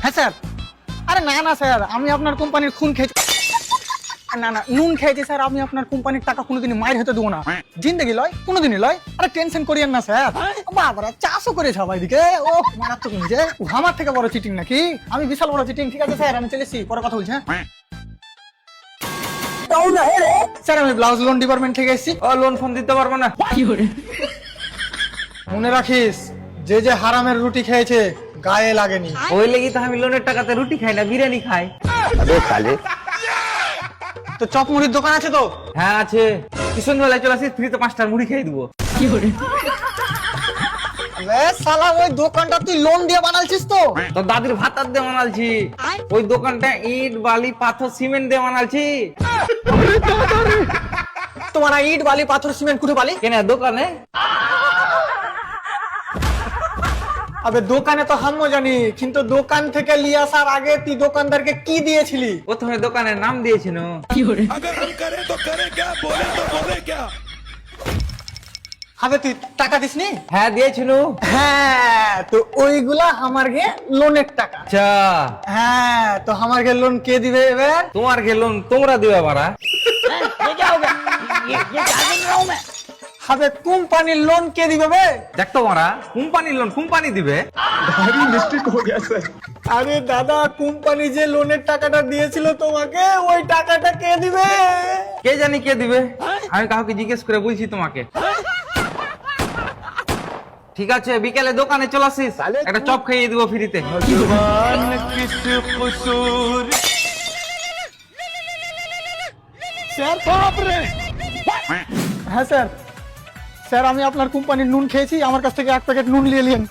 হ্যাঁ স্যার। আরে না না স্যার, আমি আপনার কোম্পানির খুন খেয়েছি, না না নুন খেয়েছি স্যার। আমি আপনার কোম্পানির টাকা কোনোদিনই মাইর হতে দেবো না, জিন্দগি লয়, কোনোদিনই লয়। আরে টেনশন করিয়েন না স্যার, বাবারা চাষও করে সবাই দিকে। ও মারাত্মক নিজে, আমার থেকে বড় চিটিং নাকি? আমি বিশাল বড় চিটিং। ঠিক আছে স্যার, আমি চলেছি, পরে কথা বলছি। হ্যাঁ স্যার, আমি ব্লাউজ লোন ডিপার্টমেন্ট থেকে এসেছি। ও লোন ফোন দিতে পারবো না। মনে রাখিস, যে যে হারামের রুটি খেয়েছে গায়ে লাগেনি। ওই লেগে তো আমি লোনের টাকাতে রুটি খাই না, বিরিয়ানি খাই। তো চপ মুড়ির দোকান আছে তো? হ্যাঁ আছে। কি সন্ধ্যাবেলায় চলে আসিস, ফ্রিতে 5টার মুড়ি খাই দেবো। শালা, ওই দোকানটা তুই লোন দিয়ে বানালছিস তো? তো দাদির ভাতার দিয়ে বানালছি। ওই দোকানটা ইট বালি পাথর সিমেন্ট দিয়ে বানালছি। তোমার ইট বালি পাথর সিমেন্ট কুঠে বালি কেন দোকানে? আবে দোকানে তো হামও জানি, কিন্তু দোকান থেকে নিয়ে আসার আগে তুই দোকানদারকে কি দিয়েছিলি? প্রথমে দোকানের নাম দিয়েছিল। আবে তুই টাকা দিসনি? হ্যাঁ দিয়েছিল। হ্যাঁ, তো ওইগুলা আমার গে লোনের টাকা। আচ্ছা, হ্যাঁ, তো আমার গে লোন কে দিবে এবার? তোমার কে লোন তোমরা দিবা বাড়া। হবে কোম্পানির লোন কে দিবে বে? দেখতো মারা, কোম্পানির লোন কোম্পানি দিবে। আরে দাদা, কোম্পানি যে লোনের টাকাটা দিয়েছিল তোমাকে, ওই টাকাটা কে দিবে? কে জানি কে দিবে, আমি কাউকে জিজ্ঞেস করে বলছি তোমাকে। ঠিক আছে, বিকেলে দোকানে চলে আসিস, একটা চপ খাইয়ে দিব ফ্রিতে। স্যার, হ্যাঁ স্যার। স্যার, আমি আপনার কোম্পানির নুন খেয়েছি, আমার কাছ থেকে 1 প্যাকেট নুন নিয়ে নিন।